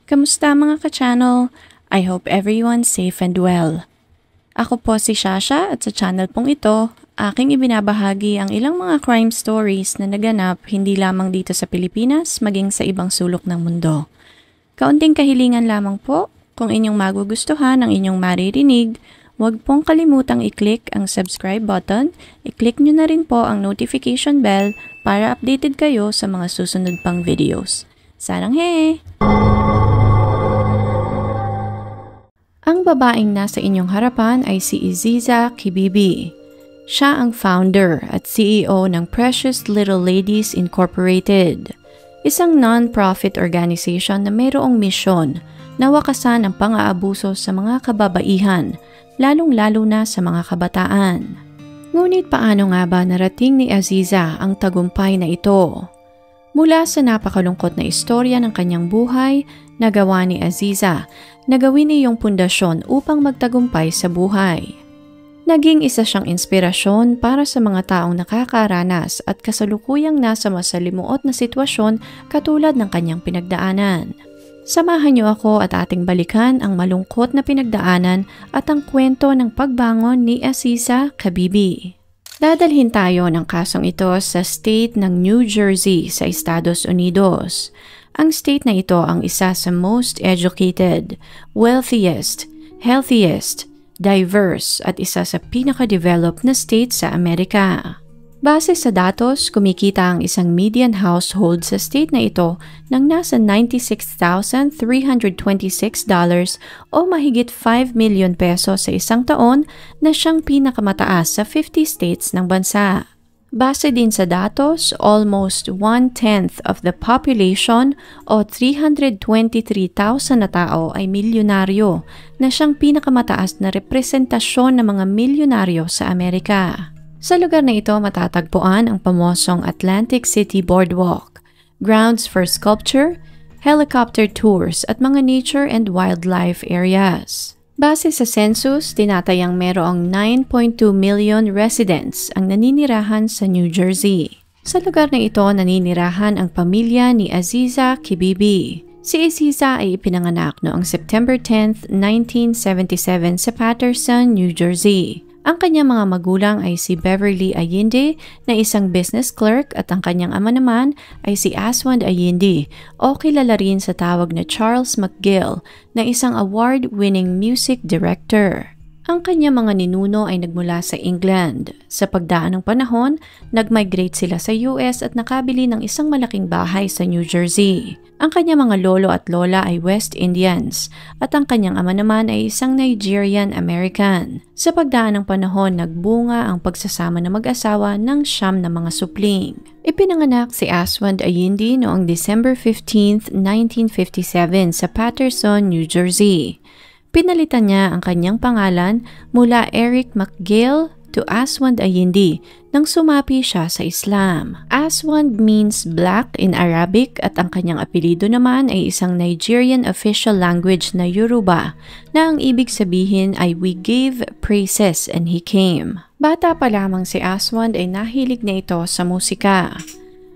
Kamusta mga ka-channel? I hope everyone's safe and well. Ako po si Shasha at sa channel pong ito, aking ibinabahagi ang ilang mga crime stories na naganap hindi lamang dito sa Pilipinas maging sa ibang sulok ng mundo. Kaunting kahilingan lamang po, kung inyong magugustuhan ang inyong maririnig, huwag pong kalimutang i-click ang subscribe button, i-click nyo na rin po ang notification bell para updated kayo sa mga susunod pang videos. Sarang he! Ang babaeng nasa inyong harapan ay si Aziza Kibibi. Siya ang founder at CEO ng Precious Little Ladies Incorporated, isang non-profit organization na mayroong misyon na wakasan ang pang-aabuso sa mga kababaihan, lalong-lalo na sa mga kabataan. Ngunit paano nga ba narating ni Aziza ang tagumpay na ito? Mula sa napakalungkot na istorya ng kanyang buhay, nagawa ni Aziza na gawin iyong pundasyon upang magtagumpay sa buhay. Naging isa siyang inspirasyon para sa mga taong nakakaranas at kasalukuyang nasa masalimuot na sitwasyon katulad ng kanyang pinagdaanan. Samahan niyo ako at ating balikan ang malungkot na pinagdaanan at ang kwento ng pagbangon ni Aziza Kibibi. Dadalhin tayo ng kasong ito sa state ng New Jersey sa Estados Unidos. Ang state na ito ang isa sa most educated, wealthiest, healthiest, diverse at isa sa pinaka-developed na state sa Amerika. Base sa datos, kumikita ang isang median household sa state na ito ng nasa $96,326 o mahigit 5 million pesos sa isang taon na siyang pinakamataas sa 50 states ng bansa. Base din sa datos, almost 1/10 of the population o 323,000 na tao ay milyonaryo na siyang pinakamataas na representasyon ng mga milyonaryo sa Amerika. Sa lugar na ito matatagpuan ang pamosong Atlantic City Boardwalk, grounds for sculpture, helicopter tours at mga nature and wildlife areas. Base sa census, tinatayang merong 9.2 million residents ang naninirahan sa New Jersey. Sa lugar na ito naninirahan ang pamilya ni Aziza Kibibi. Si Aziza ay ipinanganak noong September 10, 1977 sa Paterson, New Jersey. Ang kanyang mga magulang ay si Beverly Allende na isang business clerk at ang kanyang ama naman ay si Aswand Allende o kilala rin sa tawag na Charles McGill na isang award-winning music director. Ang kanyang mga ninuno ay nagmula sa England. Sa pagdaan ng panahon, nag-migrate sila sa US at nakabili ng isang malaking bahay sa New Jersey. Ang kanyang mga lolo at lola ay West Indians at ang kanyang ama naman ay isang Nigerian-American. Sa pagdaan ng panahon, nagbunga ang pagsasama ng mag-asawa ng 9 na mga supling. Ipinanganak si Aswand Allende noong December 15, 1957 sa Paterson, New Jersey. Pinalitan niya ang kanyang pangalan mula Eric McGill to Aswand Allende nang sumapi siya sa Islam. Aswand means black in Arabic at ang kanyang apelido naman ay isang Nigerian official language na Yoruba na ang ibig sabihin ay we gave praises and he came. Bata pa lamang si Aswand ay nahilig na ito sa musika.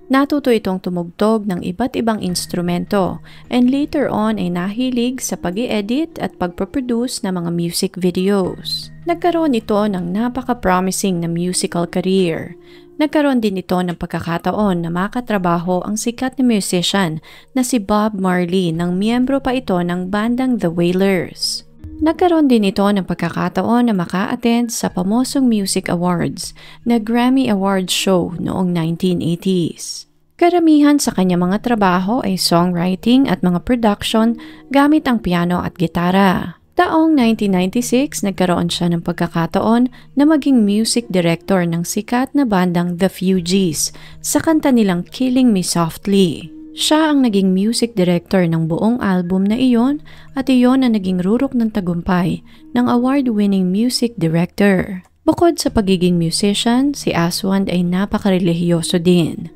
Natuto itong tumugtog ng iba't ibang instrumento and later on ay nahilig sa pag-i-edit at pagproproduce ng mga music videos. Nagkaroon ito ng napaka-promising na musical career. Nagkaroon din ito ng pagkakataon na makatrabaho ang sikat na musician na si Bob Marley nang miyembro pa ito ng bandang The Wailers. Nagkaroon din ito ng pagkakataon na maka-attend sa pamosong music awards na Grammy Awards show noong 1980s. Karamihan sa kanyang mga trabaho ay songwriting at mga production gamit ang piano at gitara. Taong 1996, nagkaroon siya ng pagkakataon na maging music director ng sikat na bandang The Fugees sa kanta nilang Killing Me Softly. Siya ang naging music director ng buong album na iyon at iyon ang naging rurok ng tagumpay ng award-winning music director. Bukod sa pagiging musician, si Aswand ay napakarelihiyoso din.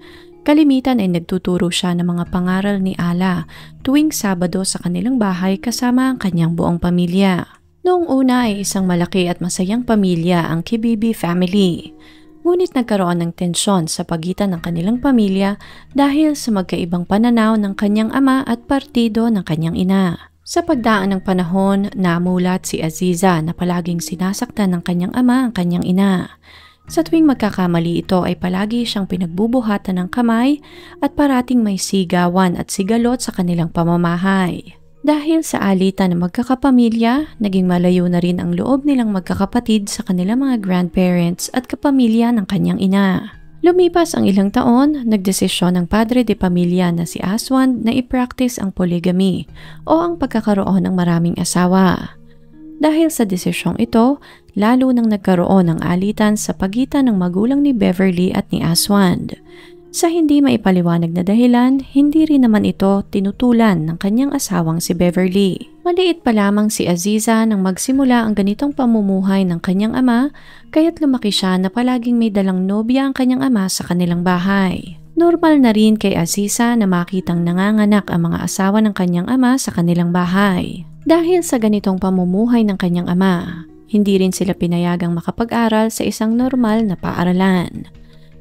Kalimitan ay nagtuturo siya ng mga pangaral ni Allah tuwing Sabado sa kanilang bahay kasama ang kanyang buong pamilya. Noong una ay isang malaki at masayang pamilya ang Kibibi family. Ngunit nagkaroon ng tensyon sa pagitan ng kanilang pamilya dahil sa magkaibang pananaw ng kanyang ama at partido ng kanyang ina. Sa pagdaan ng panahon, namulat si Aziza na palaging sinasaktan ng kanyang ama ang kanyang ina. Sa tuwing magkakamali ito ay palagi siyang pinagbubuhatan ng kamay at parating may sigawan at sigalot sa kanilang pamamahay. Dahil sa alitan ng magkakapamilya, naging malayo na rin ang loob nilang magkakapatid sa kanilang mga grandparents at kapamilya ng kanyang ina. Lumipas ang ilang taon, nagdesisyon ng padre de pamilya na si Aswand na i-practice ang polygamy o ang pagkakaroon ng maraming asawa. Dahil sa desisyong ito, lalo nang nagkaroon ng alitan sa pagitan ng magulang ni Beverly at ni Aswand. Sa hindi maipaliwanag na dahilan, hindi rin naman ito tinutulan ng kanyang asawang si Beverly. Maliit pa lamang si Aziza nang magsimula ang ganitong pamumuhay ng kanyang ama, kaya't lumaki siya na palaging may dalang nobya ang kanyang ama sa kanilang bahay. Normal na rin kay Aziza na makitang nanganganak ang mga asawa ng kanyang ama sa kanilang bahay. Dahil sa ganitong pamumuhay ng kanyang ama, hindi rin sila pinayagang makapag-aral sa isang normal na paaralan.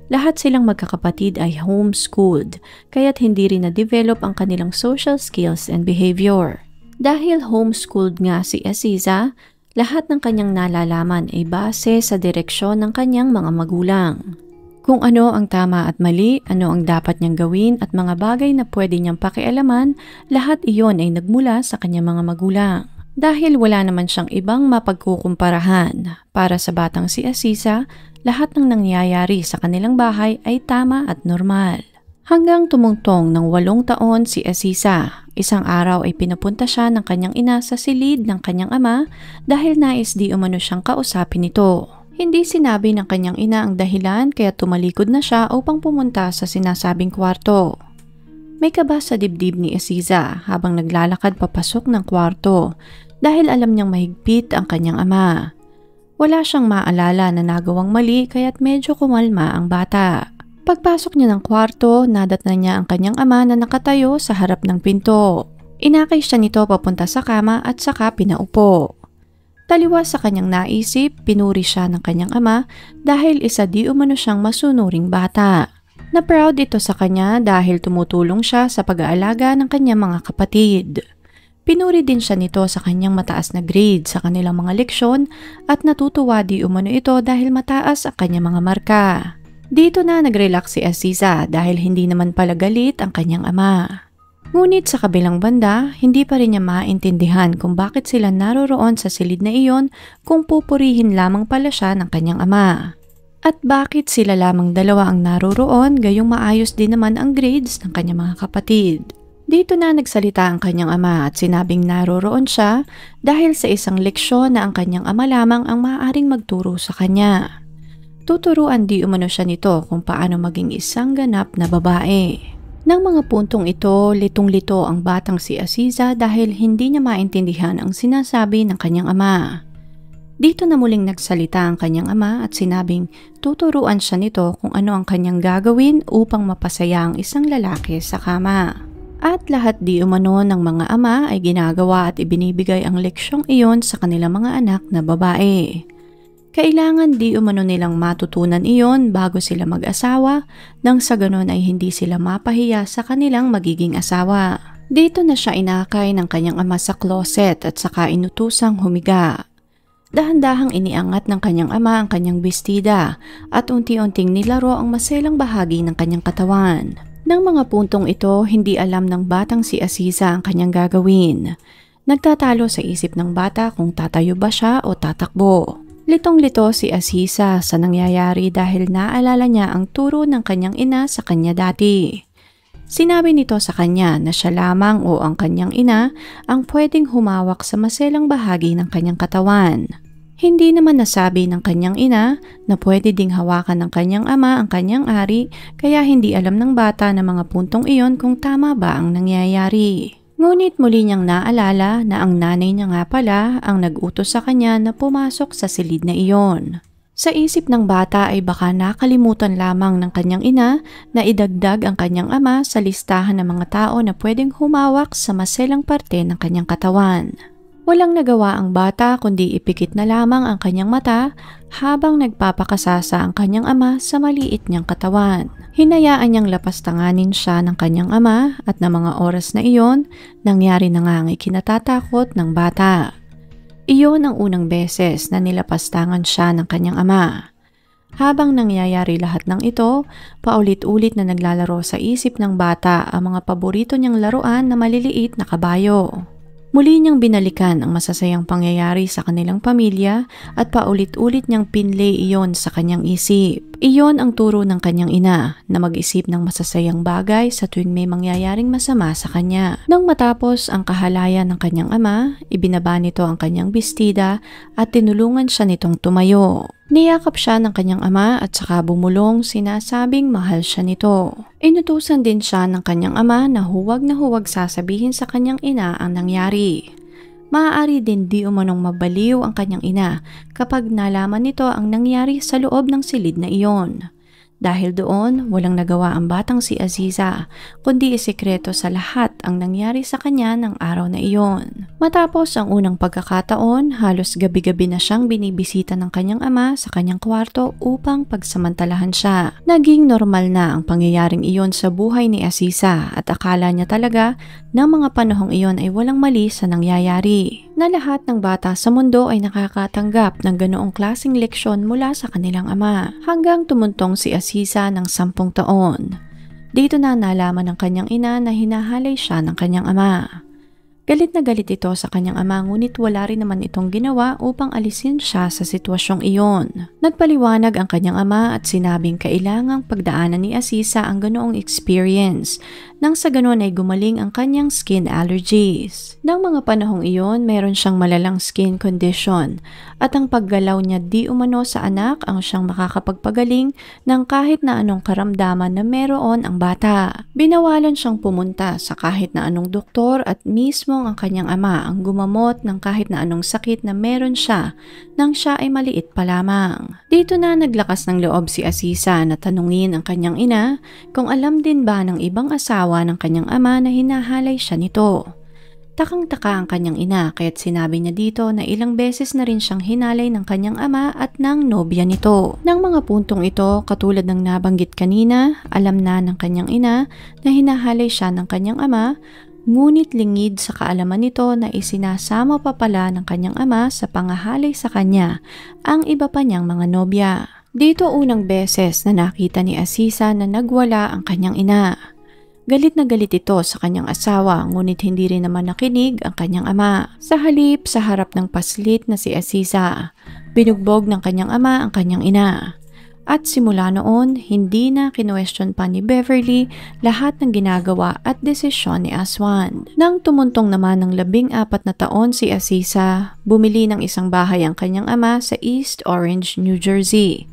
Lahat silang magkakapatid ay homeschooled, kaya't hindi rin na-develop ang kanilang social skills and behavior. Dahil homeschooled nga si Aziza, lahat ng kanyang nalalaman ay base sa direksyon ng kanyang mga magulang. Kung ano ang tama at mali, ano ang dapat niyang gawin at mga bagay na pwede niyang pakialaman, lahat iyon ay nagmula sa kanyang mga magulang. Dahil wala naman siyang ibang mapagkukumparahan, para sa batang si Aziza, lahat ng nangyayari sa kanilang bahay ay tama at normal. Hanggang tumungtong ng 8 taon si Aziza, isang araw ay pinapunta siya ng kanyang ina sa silid ng kanyang ama dahil nais di umano siyang kausapin ito. Hindi sinabi ng kanyang ina ang dahilan kaya tumalikod na siya upang pumunta sa sinasabing kwarto. May kaba sa dibdib ni Aziza habang naglalakad papasok ng kwarto dahil alam niyang mahigpit ang kanyang ama. Wala siyang maalala na nagawang mali kaya't medyo kumalma ang bata. Pagpasok niya ng kwarto, nadatnan niya ang kanyang ama na nakatayo sa harap ng pinto. Inakay siya nito papunta sa kama at saka pinaupo. Taliwas sa kanyang naisip, pinuri siya ng kanyang ama dahil isa di umano siyang masunuring bata. Na-proud ito sa kanya dahil tumutulong siya sa pag-aalaga ng kanyang mga kapatid. Pinuri din siya nito sa kanyang mataas na grade sa kanilang mga leksyon at natutuwa di umano ito dahil mataas ang kanyang mga marka. Dito na nag-relax si Aziza dahil hindi naman pala galit ang kanyang ama. Ngunit sa kabilang banda, hindi pa rin niya maintindihan kung bakit sila naroroon sa silid na iyon kung pupurihin lamang pala siya ng kanyang ama. At bakit sila lamang dalawa ang naroroon gayong maayos din naman ang grades ng kanyang mga kapatid. Dito na nagsalita ang kanyang ama at sinabing naroroon siya dahil sa isang leksyon na ang kanyang ama lamang ang maaaring magturo sa kanya. Tuturuan di umano siya nito kung paano maging isang ganap na babae. Nang mga puntong ito, litong-lito ang batang si Aziza dahil hindi niya maintindihan ang sinasabi ng kanyang ama. Dito na muling nagsalita ang kanyang ama at sinabing tuturuan siya nito kung ano ang kanyang gagawin upang mapasaya ang isang lalaki sa kama. At lahat di umano ng mga ama ay ginagawa at ibinibigay ang leksyong iyon sa kanilang mga anak na babae. Kailangan di umano nilang matutunan iyon bago sila mag-asawa nang sa ganon ay hindi sila mapahiya sa kanilang magiging asawa. Dito na siya inakay ng kanyang ama sa closet at saka inutusang humiga. Dahan-dahang iniangat ng kanyang ama ang kanyang bestida at unti-unting nilaro ang maselang bahagi ng kanyang katawan. Nang mga puntong ito, hindi alam ng batang si Aziza ang kanyang gagawin. Nagtatalo sa isip ng bata kung tatayo ba siya o tatakbo. Litong-lito si Aziza sa nangyayari dahil naalala niya ang turo ng kanyang ina sa kanya dati. Sinabi nito sa kanya na siya lamang o ang kanyang ina ang pwedeng humawak sa maselang bahagi ng kanyang katawan. Hindi naman nasabi ng kanyang ina na pwede ding hawakan ng kanyang ama ang kanyang ari kaya hindi alam ng bata na mga puntong iyon kung tama ba ang nangyayari. Ngunit muli niyang naalala na ang nanay niya nga pala ang nag-utos sa kanya na pumasok sa silid na iyon. Sa isip ng bata ay baka nakalimutan lamang ng kanyang ina na idagdag ang kanyang ama sa listahan ng mga tao na pwedeng humawak sa maselang parte ng kanyang katawan. Walang nagawa ang bata kundi ipikit na lamang ang kanyang mata habang nagpapakasasa ang kanyang ama sa maliit niyang katawan. Hinayaan niyang lapastanganin siya ng kanyang ama at na mga oras na iyon, nangyari na nga ang ikinatatakot ng bata. Iyon ang unang beses na nilapastangan siya ng kanyang ama. Habang nangyayari lahat ng ito, paulit-ulit na naglalaro sa isip ng bata ang mga paborito niyang laruan na maliliit na kabayo. Muli niyang binalikan ang masasayang pangyayari sa kanilang pamilya at paulit-ulit niyang pinlay iyon sa kanyang isip. Iyon ang turo ng kanyang ina na mag-isip ng masasayang bagay sa tuwing may mangyayaring masama sa kanya. Nang matapos ang kahalayan ng kanyang ama, ibinaba nito ang kanyang bestida at tinulungan siya nitong tumayo. Niyakap siya ng kanyang ama at saka bumulong, sinasabing mahal siya nito. Inutusan din siya ng kanyang ama na huwag sasabihin sa kanyang ina ang nangyari. Maaari din di umanong mabaliw ang kanyang ina kapag nalaman nito ang nangyari sa loob ng silid na iyon. Dahil doon, walang nagawa ang batang si Aziza, kundi isikreto sa lahat ang nangyari sa kanya ng araw na iyon. Matapos ang unang pagkakataon, halos gabi-gabi na siyang binibisita ng kanyang ama sa kanyang kwarto upang pagsamantalahan siya. Naging normal na ang pangyayaring iyon sa buhay ni Aziza at akala niya talaga na mga panahong iyon ay walang mali sa nangyayari. Na lahat ng bata sa mundo ay nakakatanggap ng ganoong klaseng leksyon mula sa kanilang ama. Hanggang tumuntong si Aziza ng 10 taon. Dito na nalaman ng kanyang ina na hinahalay siya ng kanyang ama. Galit na galit ito sa kanyang ama ngunit wala rin naman itong ginawa upang alisin siya sa sitwasyong iyon. Nagpaliwanag ang kanyang ama at sinabing kailangang pagdaanan ni Aziza ang ganoong experience nang sa ganon ay gumaling ang kanyang skin allergies. Nang mga panahong iyon, meron siyang malalang skin condition at ang paggalaw niya di umano sa anak ang siyang makakapagpagaling ng kahit na anong karamdaman na meron ang bata. Binawalan siyang pumunta sa kahit na anong doktor at mismo ang kanyang ama ang gumamot ng kahit na anong sakit na meron siya nang siya ay maliit pa lamang. Dito na naglakas ng loob si Aziza na tanungin ang kanyang ina kung alam din ba ng ibang asawa ng kanyang ama na hinahalay siya nito. Takang-taka ang kanyang ina kaya't sinabi niya dito na ilang beses na rin siyang hinalay ng kanyang ama at ng nobya nito. Nang mga puntong ito, katulad ng nabanggit kanina, alam na ng kanyang ina na hinahalay siya ng kanyang ama, ngunit lingid sa kaalaman nito na isinasama pa pala ng kanyang ama sa pangahalay sa kanya ang iba pa niyang mga nobya. Dito unang beses na nakita ni Aziza na nagwala ang kanyang ina. Galit na galit ito sa kanyang asawa ngunit hindi rin naman nakinig ang kanyang ama. Sa halip, sa harap ng paslit na si Aziza, binugbog ng kanyang ama ang kanyang ina. At simula noon, hindi na kinuwestiyon pa ni Beverly lahat ng ginagawa at desisyon ni Aswan. Nang tumuntong naman ng 14 na taon si Aziza, bumili ng isang bahay ang kanyang ama sa East Orange, New Jersey.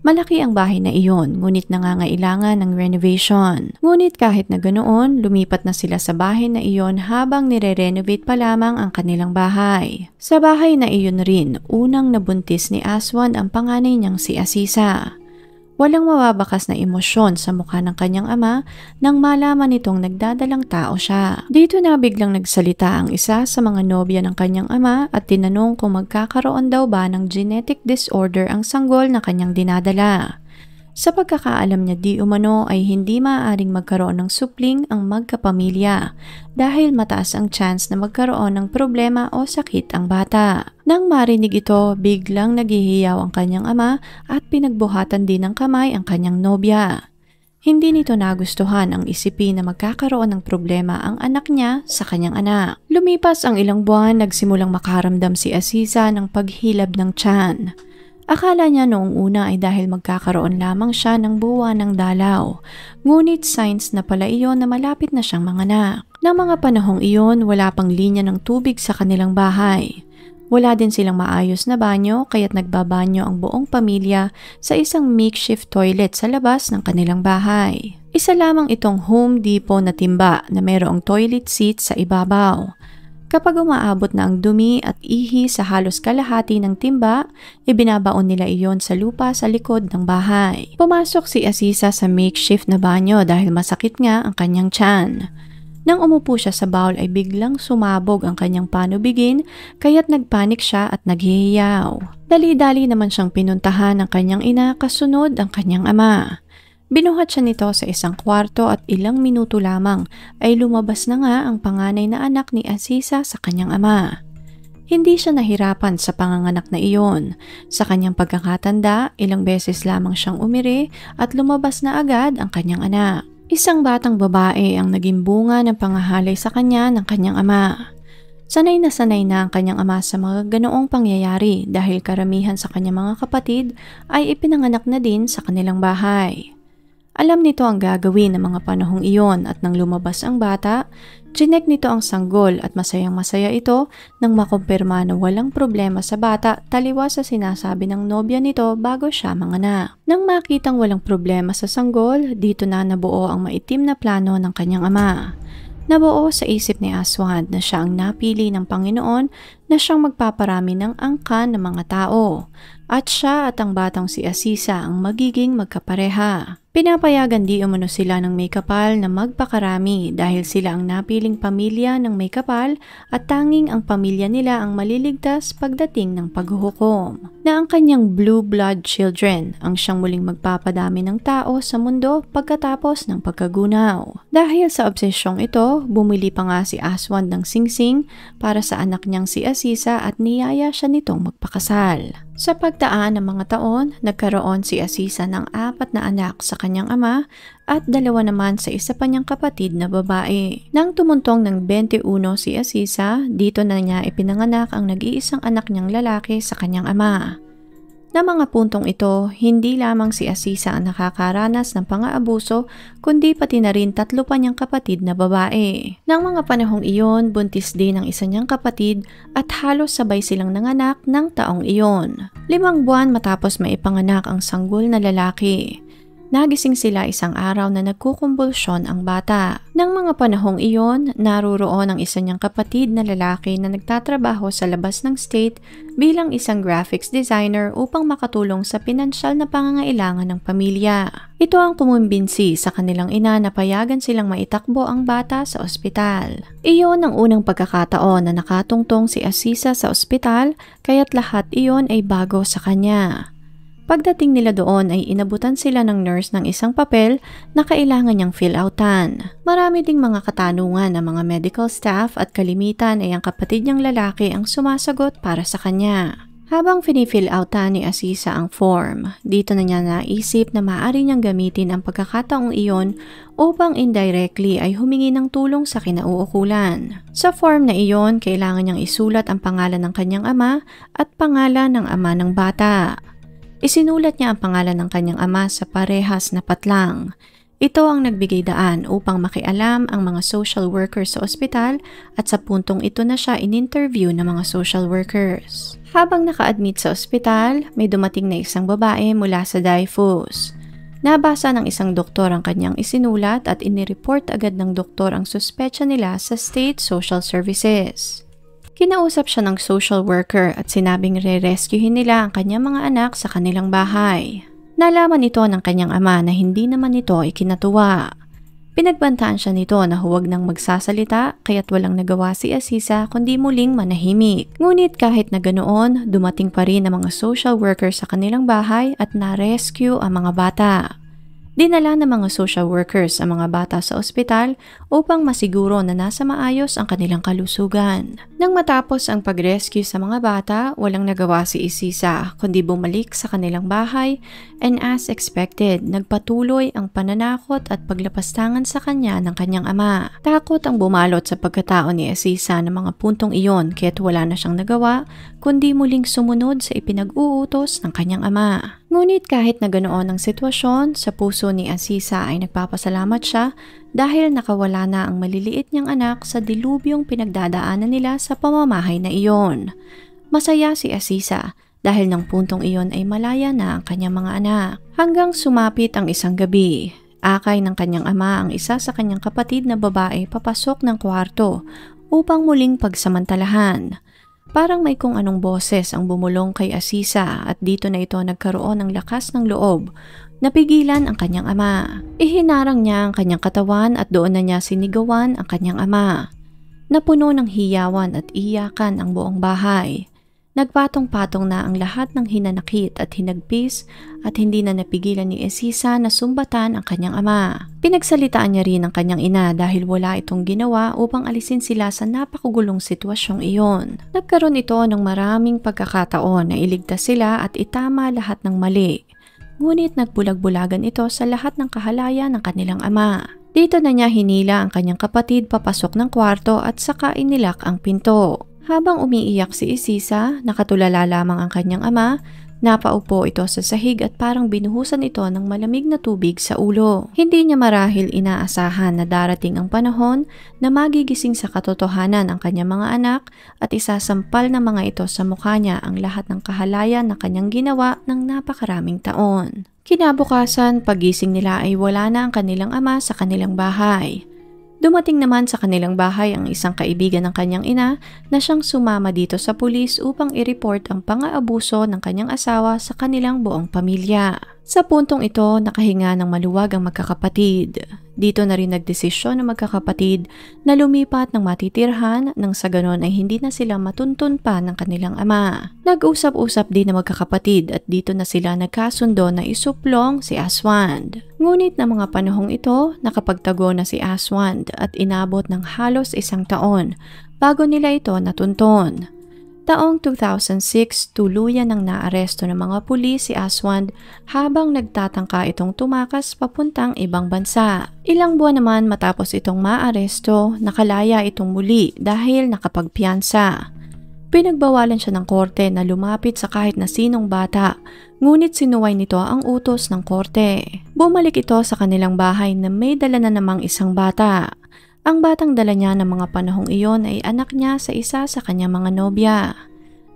Malaki ang bahay na iyon, ngunit nangangailangan ng renovation. Ngunit kahit na ganoon, lumipat na sila sa bahay na iyon habang nire-renovate pa lamang ang kanilang bahay. Sa bahay na iyon rin, unang nabuntis ni Aswan ang panganay niyang si Aziza. Walang mababakas na emosyon sa mukha ng kanyang ama nang malaman nitong nagdadalang tao siya. Dito na biglang nagsalita ang isa sa mga nobya ng kanyang ama at tinanong kung magkakaroon daw ba ng genetic disorder ang sanggol na kanyang dinadala. Sa pagkakaalam niya di umano ay hindi maaaring magkaroon ng supling ang magkapamilya dahil mataas ang chance na magkaroon ng problema o sakit ang bata. Nang marinig ito, biglang naghihiyaw ang kanyang ama at pinagbuhatan din ng kamay ang kanyang nobya. Hindi nito nagustuhan ang isipin na magkakaroon ng problema ang anak niya sa kanyang anak. Lumipas ang ilang buwan, nagsimulang makaramdam si Aziza ng paghilab ng tiyan. Akala niya noong una ay dahil magkakaroon lamang siya ng buwan ng dalaw. Ngunit signs na pala iyon na malapit na siyang manganak. Nang mga panahong iyon, wala pang linya ng tubig sa kanilang bahay. Wala din silang maayos na banyo kaya't nagbabanyo ang buong pamilya sa isang makeshift toilet sa labas ng kanilang bahay. Isa lamang itong Home Depot na timba na mayroong toilet seat sa ibabaw. Kapag umaabot na ang dumi at ihi sa halos kalahati ng timba, ibinabaon nila iyon sa lupa sa likod ng bahay. Pumasok si Aziza sa makeshift na banyo dahil masakit nga ang kanyang tiyan. Nang umupo siya sa bowl ay biglang sumabog ang kanyang panubigin kaya't nagpanik siya at naghihiyaw. Dali-dali naman siyang pinuntahan ng kanyang ina kasunod ang kanyang ama. Binuhat siya nito sa isang kwarto at ilang minuto lamang ay lumabas na nga ang panganay na anak ni Aziza sa kanyang ama. Hindi siya nahirapan sa panganganak na iyon. Sa kanyang pagkakatanda, ilang beses lamang siyang umiri at lumabas na agad ang kanyang anak. Isang batang babae ang naging bunga ng pangahalay sa kanya ng kanyang ama. Sanay na ang kanyang ama sa mga ganoong pangyayari dahil karamihan sa kanyang mga kapatid ay ipinanganak na din sa kanilang bahay. Alam nito ang gagawin ng mga panahong iyon at nang lumabas ang bata, chinek nito ang sanggol at masayang-masaya ito nang makumpirma na walang problema sa bata taliwas sa sinasabi ng nobya nito bago siya manganak. Nang makitang walang problema sa sanggol, dito na nabuo ang maitim na plano ng kanyang ama. Nabuo sa isip ni Aswad na siya ang napili ng Panginoon na siyang magpaparami ng angkan ng mga tao at siya at ang batang si Aziza ang magiging magkapareha. Pinapayagan di umano sila ng may kapal na magpakarami dahil sila ang napiling pamilya ng may kapal at tanging ang pamilya nila ang maliligtas pagdating ng paghuhukom. Na ang kanyang blue blood children ang siyang muling magpapadami ng tao sa mundo pagkatapos ng pagkagunaw. Dahil sa obsesyong ito, bumili pa nga si Aswad ng singsing para sa anak niyang si Aziza at niyaya siya nitong magpakasal. Sa pagdaan ng mga taon, nagkaroon si Aziza ng 4 na anak sa kanyang ama at 2 naman sa isa pa niyang kapatid na babae. Nang tumuntong ng 21 si Aziza, dito na niya ipinanganak ang nag-iisang anak niyang lalaki sa kanyang ama. Na mga puntong ito, hindi lamang si Aziza ang nakakaranas ng pang-aabuso, kundi pati na rin 3 pa niyang kapatid na babae. Nang mga panahong iyon, buntis din ang isa niyang kapatid at halos sabay silang nanganak ng taong iyon. 5 buwan matapos maipanganak ang sanggol na lalaki. Nagising sila isang araw na nagkukumbulsyon ang bata. Nang mga panahong iyon, naruroon ang isa niyang kapatid na lalaki na nagtatrabaho sa labas ng state bilang isang graphics designer upang makatulong sa pinansyal na pangangailangan ng pamilya. Ito ang kumumbinsi sa kanilang ina na payagan silang maitakbo ang bata sa ospital. Iyon ang unang pagkakataon na nakatungtong si Aziza sa ospital kaya't lahat iyon ay bago sa kanya. Pagdating nila doon ay inabutan sila ng nurse ng isang papel na kailangan niyang fill-outan. Marami ding mga katanungan ng mga medical staff at kalimitan ay ang kapatid niyang lalaki ang sumasagot para sa kanya. Habang fini-fill-outan ni Aziza ang form, dito na niya naisip na maaari niyang gamitin ang pagkakataong iyon upang indirectly ay humingi ng tulong sa kinauukulan. Sa form na iyon, kailangan niyang isulat ang pangalan ng kanyang ama at pangalan ng ama ng bata. Isinulat niya ang pangalan ng kanyang ama sa parehas na patlang. Ito ang nagbigay daan upang makialam ang mga social workers sa ospital at sa puntong ito na siya in-interview ng mga social workers. Habang naka-admit sa ospital, may dumating na isang babae mula sa Daifus. Nabasa ng isang doktor ang kanyang isinulat at inireport agad ng doktor ang suspetsya nila sa State Social Services. Kinausap siya ng social worker at sinabing re-rescuehin nila ang kanyang mga anak sa kanilang bahay. Nalaman ito ng kanyang ama na hindi naman ito ikinatuwa. Pinagbantaan siya nito na huwag nang magsasalita kaya't walang nagawa si Aziza kundi muling manahimik. Ngunit kahit na ganoon, dumating pa rin ang mga social worker sa kanilang bahay at na-rescue ang mga bata. Dinala ng mga social workers ang mga bata sa ospital upang masiguro na nasa maayos ang kanilang kalusugan. Nang matapos ang pag-rescue sa mga bata, walang nagawa si Aziza kundi bumalik sa kanilang bahay and as expected, nagpatuloy ang pananakot at paglapastangan sa kanya ng kanyang ama. Takot ang bumalot sa pagkatao ni Aziza ng mga puntong iyon kaya't wala na siyang nagawa kundi muling sumunod sa ipinag-uutos ng kanyang ama. Ngunit kahit na ganoon ang sitwasyon, sa puso ni Aziza ay nagpapasalamat siya dahil nakawala na ang maliliit niyang anak sa dilubyong pinagdadaanan nila sa pamamahay na iyon. Masaya si Aziza dahil ng puntong iyon ay malaya na ang kanyang mga anak. Hanggang sumapit ang isang gabi, akay ng kanyang ama ang isa sa kanyang kapatid na babae papasok ng kwarto upang muling pagsamantalahan. Parang may kung anong boses ang bumulong kay Aziza at dito na ito nagkaroon ng lakas ng loob Napigilan ang kanyang ama. Ihinarang niya ang kanyang katawan at doon na niya sinigawan ang kanyang ama. Napuno ng hiyawan at iyakan ang buong bahay. Nagpatong-patong na ang lahat ng hinanakit at hinagpis at hindi na napigilan ni Aziza na sumbatan ang kanyang ama. Pinagsalitaan niya rin ang kanyang ina dahil wala itong ginawa upang alisin sila sa napakagulong sitwasyong iyon. Nagkaroon ito ng maraming pagkakataon na iligtas sila at itama lahat ng mali. Ngunit nagbulag-bulagan ito sa lahat ng kahalayan ng kanilang ama. Dito na niya hinila ang kanyang kapatid papasok ng kwarto at saka inilak ang pinto. Habang umiiyak si Aziza, nakatulala lamang ang kanyang ama, napaupo ito sa sahig at parang binuhusan ito ng malamig na tubig sa ulo. Hindi niya marahil inaasahan na darating ang panahon na magigising sa katotohanan ang kanyang mga anak at isasampal na mga ito sa mukha niya ang lahat ng kahalayan na kanyang ginawa ng napakaraming taon. Kinabukasan, pagising nila ay wala na ang kanilang ama sa kanilang bahay. Dumating naman sa kanilang bahay ang isang kaibigan ng kanyang ina na siyang sumama dito sa pulis upang i-report ang pang-aabuso ng kanyang asawa sa kanilang buong pamilya. Sa puntong ito, nakahinga ng maluwag ang magkakapatid. Dito na rin nagdesisyon ng magkakapatid na lumipat ng matitirhan nang sa ganon ay hindi na sila matuntun pa ng kanilang ama. Nag-usap-usap din ng magkakapatid at dito na sila nagkasundo na isuplong si Aswand. Ngunit na mga panahong ito, nakapagtago na si Aswand at inabot ng halos 1 taon bago nila ito natuntun. Taong 2006, tuluyan ng naaresto ng mga pulis si Aswand habang nagtatangka itong tumakas papuntang ibang bansa. Ilang buwan naman matapos itong maaresto, nakalaya itong muli dahil nakapagpiyansa. Pinagbawalan siya ng korte na lumapit sa kahit na sinong bata, ngunit sinuway nito ang utos ng korte. Bumalik ito sa kanilang bahay na may dala na namang isang bata. Ang batang dala niya ng mga panahong iyon ay anak niya sa isa sa kanyang mga nobya.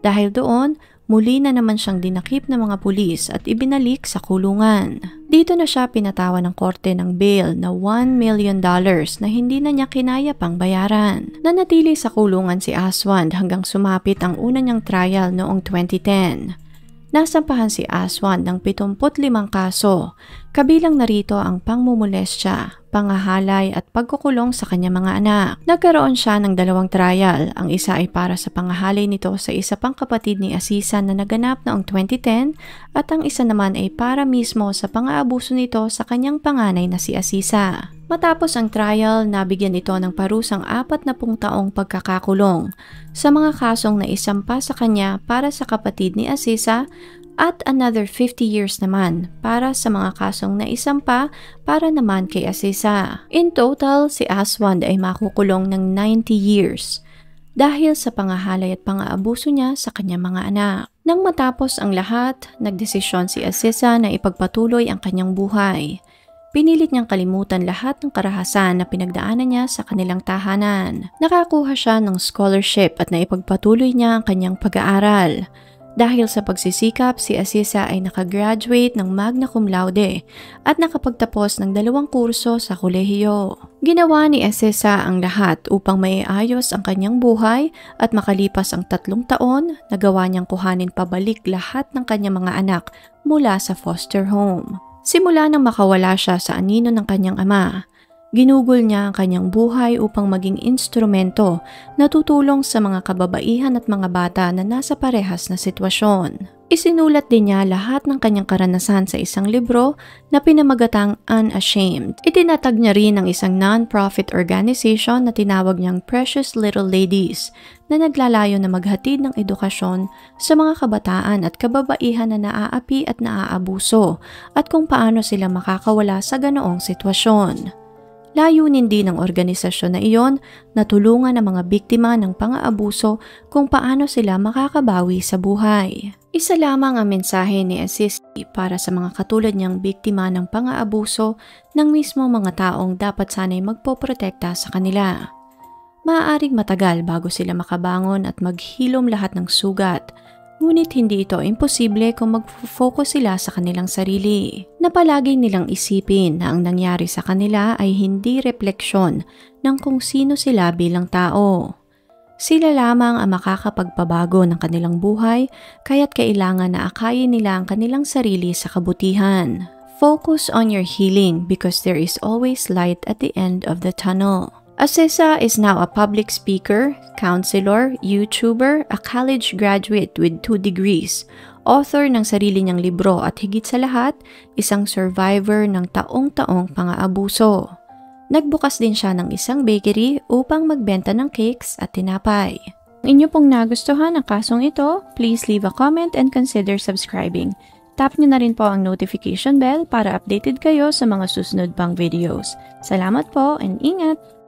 Dahil doon, muli na naman siyang dinakip ng mga pulis at ibinalik sa kulungan. Dito na siya pinatawan ng korte ng bail na $1 million na hindi na niya kinaya pang bayaran. Nanatili sa kulungan si Aswand hanggang sumapit ang una niyang trial noong 2010. Nasampahan si Aswand ng 75 kaso, kabilang narito ang pangmumolestya, pangahalay at pagkukulong sa kanyang mga anak. Nagkaroon siya ng 2 trial, ang isa ay para sa pangahalay nito sa isa pang kapatid ni Aziza na naganap noong 2010 at ang isa naman ay para mismo sa pang-aabuso nito sa kanyang panganay na si Aziza. Matapos ang trial, nabigyan ito ng parusang 40 taong pagkakakulong sa mga kasong naisampa sa kanya para sa kapatid ni Aziza at another 50 years naman para sa mga kasong naisampa para naman kay Aziza. In total, si Aswand ay makukulong ng 90 years dahil sa pangahalay at pang-aabuso niya sa kanyang mga anak. Nang matapos ang lahat, nagdesisyon si Aziza na ipagpatuloy ang kanyang buhay. Pinilit niyang kalimutan lahat ng karahasan na pinagdaanan niya sa kanilang tahanan. Nakakuha siya ng scholarship at naipagpatuloy niya ang kanyang pag-aaral. Dahil sa pagsisikap, si Aziza ay nakagraduate ng magna cum laude at nakapagtapos ng 2 kurso sa kolehiyo. Ginawa ni Aziza ang lahat upang maiayos ang kanyang buhay at makalipas ang 3 taon, nagawa niyang kuhanin pabalik lahat ng kanyang mga anak mula sa foster home. Simula nang makawala siya sa anino ng kanyang ama, ginugol niya ang kanyang buhay upang maging instrumento na tutulong sa mga kababaihan at mga bata na nasa parehas na sitwasyon. Isinulat din niya lahat ng kanyang karanasan sa isang libro na pinamagatang Unashamed. Itinatag niya rin ang isang non-profit organization na tinawag niyang Precious Little Ladies na naglalayo na maghatid ng edukasyon sa mga kabataan at kababaihan na naaapi at naaabuso at kung paano sila makakawala sa ganoong sitwasyon. Layunin din ng organisasyon na iyon na tulungan ang mga biktima ng pang-aabuso kung paano sila makakabawi sa buhay. Isa lamang ang mensahe ni Aziza para sa mga katulad niyang biktima ng pang-aabuso ng mismo mga taong dapat sanay magpoprotekta sa kanila. Maaaring matagal bago sila makabangon at maghilom lahat ng sugat, ngunit hindi ito imposible kung mag-focus sila sa kanilang sarili. Na palagi nilang isipin na ang nangyari sa kanila ay hindi refleksyon ng kung sino sila bilang tao. Sila lamang ang makakapagpabago ng kanilang buhay kaya't kailangan na akayin nila ang kanilang sarili sa kabutihan. Focus on your healing because there is always light at the end of the tunnel. Aziza is now a public speaker, counselor, YouTuber, a college graduate with 2 degrees, author ng sarili niyang libro at higit sa lahat, isang survivor ng taong-taong pang-aabuso. Nagbukas din siya ng isang bakery upang magbenta ng cakes at tinapay. Kung inyo pong nagustuhan ang kasong ito, please leave a comment and consider subscribing. Tap nyo na rin po ang notification bell para updated kayo sa mga susunod pang videos. Salamat po and ingat!